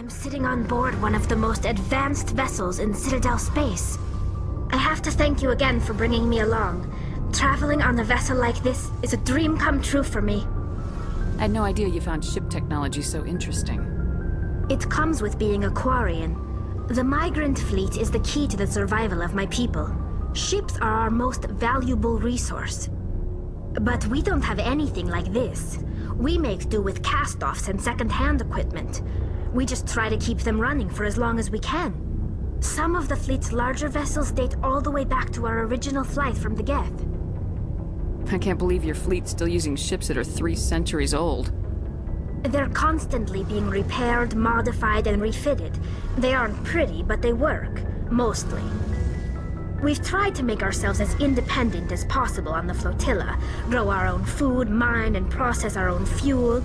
I'm sitting on board one of the most advanced vessels in Citadel space. I have to thank you again for bringing me along. Traveling on a vessel like this is a dream come true for me. I had no idea you found ship technology so interesting. It comes with being a Quarian. The migrant fleet is the key to the survival of my people. Ships are our most valuable resource. But we don't have anything like this. We make do with cast-offs and second-hand equipment. We just try to keep them running for as long as we can. Some of the fleet's larger vessels date all the way back to our original flight from the Geth. I can't believe your fleet's still using ships that are 3 centuries old. They're constantly being repaired, modified, and refitted. They aren't pretty, but they work. Mostly. We've tried to make ourselves as independent as possible on the flotilla, grow our own food, mine, and process our own fuel.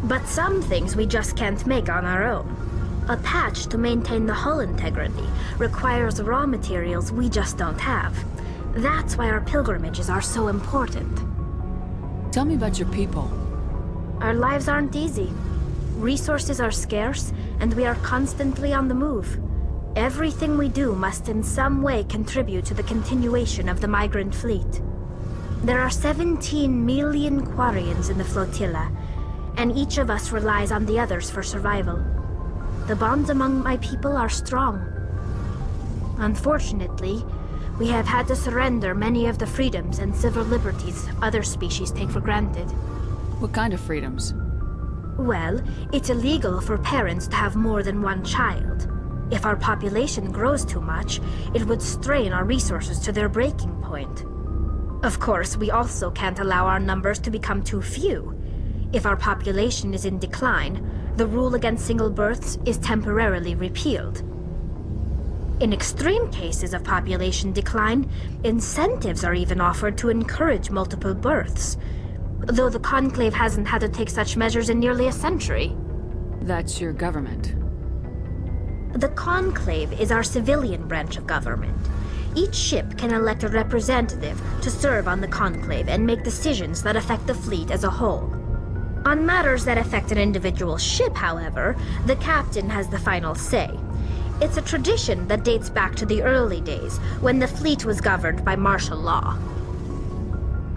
But some things we just can't make on our own. A patch to maintain the hull integrity requires raw materials we just don't have. That's why our pilgrimages are so important. Tell me about your people. Our lives aren't easy. Resources are scarce, and we are constantly on the move. Everything we do must in some way contribute to the continuation of the migrant fleet. There are 17 million Quarians in the flotilla, and each of us relies on the others for survival. The bonds among my people are strong. Unfortunately, we have had to surrender many of the freedoms and civil liberties other species take for granted. What kind of freedoms? Well, it's illegal for parents to have more than one child. If our population grows too much, it would strain our resources to their breaking point. Of course, we also can't allow our numbers to become too few. If our population is in decline, the rule against single births is temporarily repealed. In extreme cases of population decline, incentives are even offered to encourage multiple births, though the Conclave hasn't had to take such measures in nearly a century. That's your government. The Conclave is our civilian branch of government. Each ship can elect a representative to serve on the Conclave and make decisions that affect the fleet as a whole. On matters that affect an individual ship, however, the captain has the final say. It's a tradition that dates back to the early days, when the fleet was governed by martial law.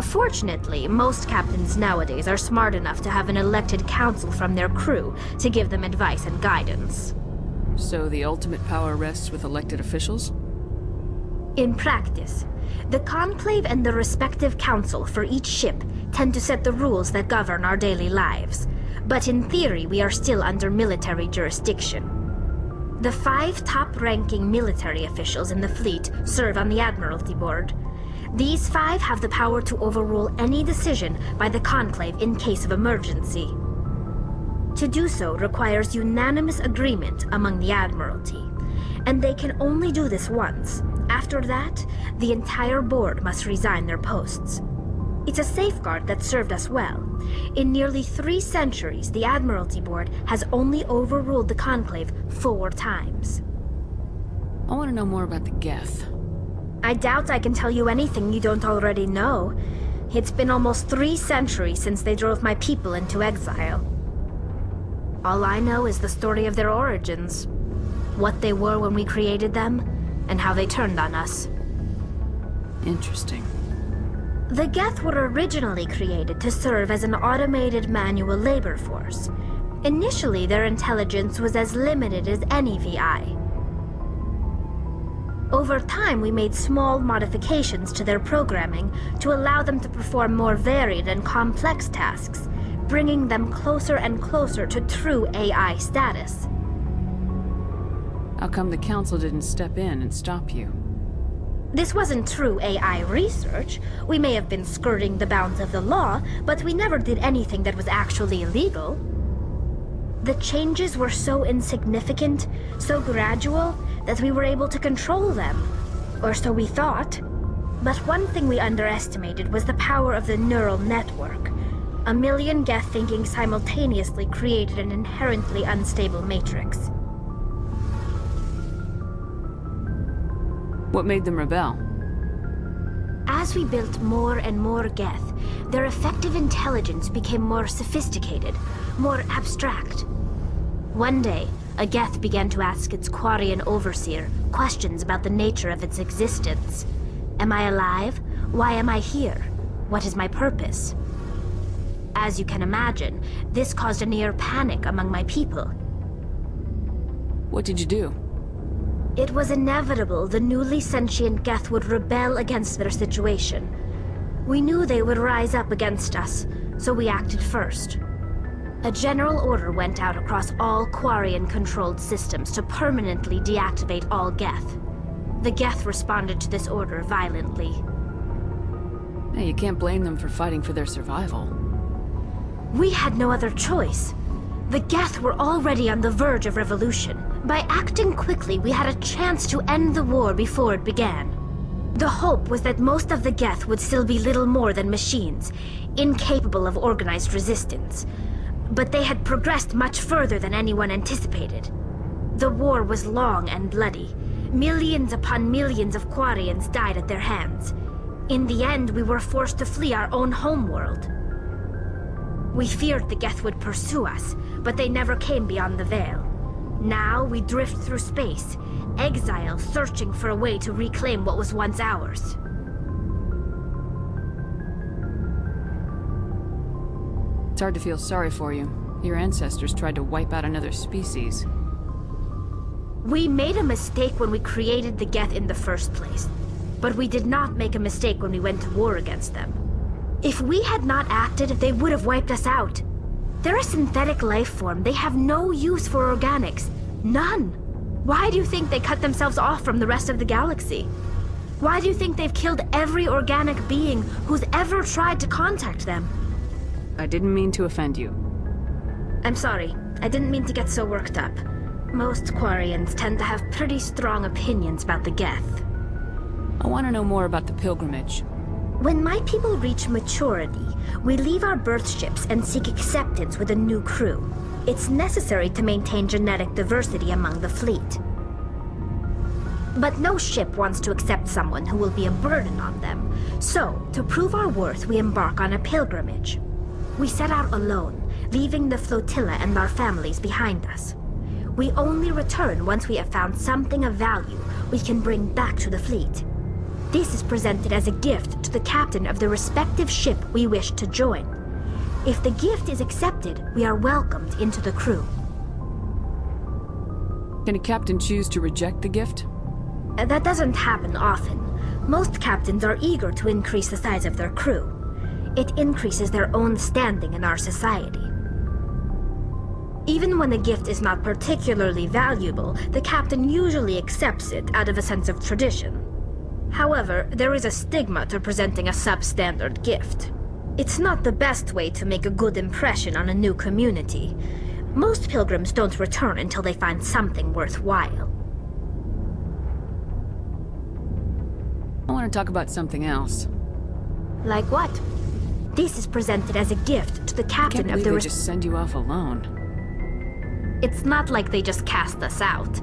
Fortunately, most captains nowadays are smart enough to have an elected council from their crew to give them advice and guidance. So the ultimate power rests with elected officials? In practice, the Conclave and the respective council for each ship tend to set the rules that govern our daily lives. But in theory, we are still under military jurisdiction. The 5 top-ranking military officials in the fleet serve on the Admiralty Board. These 5 have the power to overrule any decision by the Conclave in case of emergency. To do so requires unanimous agreement among the Admiralty, and they can only do this once. After that, the entire board must resign their posts. It's a safeguard that served us well. In nearly 3 centuries, the Admiralty Board has only overruled the Conclave 4 times. I want to know more about the Geth. I doubt I can tell you anything you don't already know. It's been almost 3 centuries since they drove my people into exile. All I know is the story of their origins, what they were when we created them, and how they turned on us. Interesting. The Geth were originally created to serve as an automated manual labor force. Initially, their intelligence was as limited as any VI. Over time, we made small modifications to their programming to allow them to perform more varied and complex tasks, bringing them closer and closer to true AI status. How come the Council didn't step in and stop you? This wasn't true AI research. We may have been skirting the bounds of the law, but we never did anything that was actually illegal. The changes were so insignificant, so gradual, that we were able to control them. Or so we thought. But one thing we underestimated was the power of the neural network. 1 million Geth thinking simultaneously created an inherently unstable matrix. What made them rebel? As we built more and more Geth, their effective intelligence became more sophisticated, more abstract. One day, a Geth began to ask its Quarian overseer questions about the nature of its existence. Am I alive? Why am I here? What is my purpose? As you can imagine, this caused a near panic among my people. What did you do? It was inevitable the newly sentient Geth would rebel against their situation. We knew they would rise up against us, so we acted first. A general order went out across all Quarian-controlled systems to permanently deactivate all Geth. The Geth responded to this order violently. Hey, you can't blame them for fighting for their survival. We had no other choice. The Geth were already on the verge of revolution. By acting quickly, we had a chance to end the war before it began. The hope was that most of the Geth would still be little more than machines, incapable of organized resistance. But they had progressed much further than anyone anticipated. The war was long and bloody. Millions upon millions of Quarians died at their hands. In the end, we were forced to flee our own homeworld. We feared the Geth would pursue us, but they never came beyond the Veil. Now we drift through space, exile searching for a way to reclaim what was once ours. It's hard to feel sorry for you. Your ancestors tried to wipe out another species. We made a mistake when we created the Geth in the first place, but we did not make a mistake when we went to war against them. If we had not acted, they would have wiped us out. They're a synthetic life form. They have no use for organics. None. Why do you think they cut themselves off from the rest of the galaxy? Why do you think they've killed every organic being who's ever tried to contact them? I didn't mean to offend you. I'm sorry. I didn't mean to get so worked up. Most Quarians tend to have pretty strong opinions about the Geth. I want to know more about the pilgrimage. When my people reach maturity, we leave our birth ships and seek acceptance with a new crew. It's necessary to maintain genetic diversity among the fleet. But no ship wants to accept someone who will be a burden on them. So, to prove our worth, we embark on a pilgrimage. We set out alone, leaving the flotilla and our families behind us. We only return once we have found something of value we can bring back to the fleet. This is presented as a gift to the captain of the respective ship we wish to join. If the gift is accepted, we are welcomed into the crew. Can a captain choose to reject the gift? That doesn't happen often. Most captains are eager to increase the size of their crew. It increases their own standing in our society. Even when the gift is not particularly valuable, the captain usually accepts it out of a sense of tradition. However, there is a stigma to presenting a substandard gift. It's not the best way to make a good impression on a new community. Most pilgrims don't return until they find something worthwhile. I want to talk about something else. Like what? This is presented as a gift to the captain of the... They just send you off alone. It's not like they just cast us out.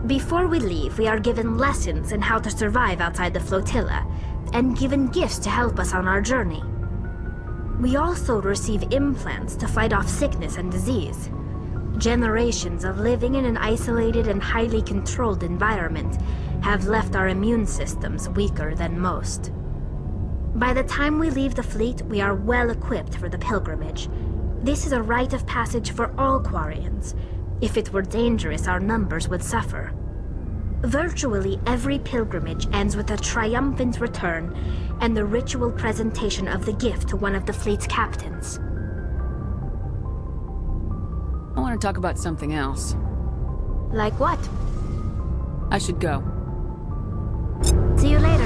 Before we leave, we are given lessons in how to survive outside the flotilla, and given gifts to help us on our journey. We also receive implants to fight off sickness and disease. Generations of living in an isolated and highly controlled environment have left our immune systems weaker than most. By the time we leave the fleet, we are well equipped for the pilgrimage. This is a rite of passage for all Quarians. If it were dangerous, our numbers would suffer. Virtually every pilgrimage ends with a triumphant return and the ritual presentation of the gift to one of the fleet's captains. I want to talk about something else. Like what? I should go. See you later.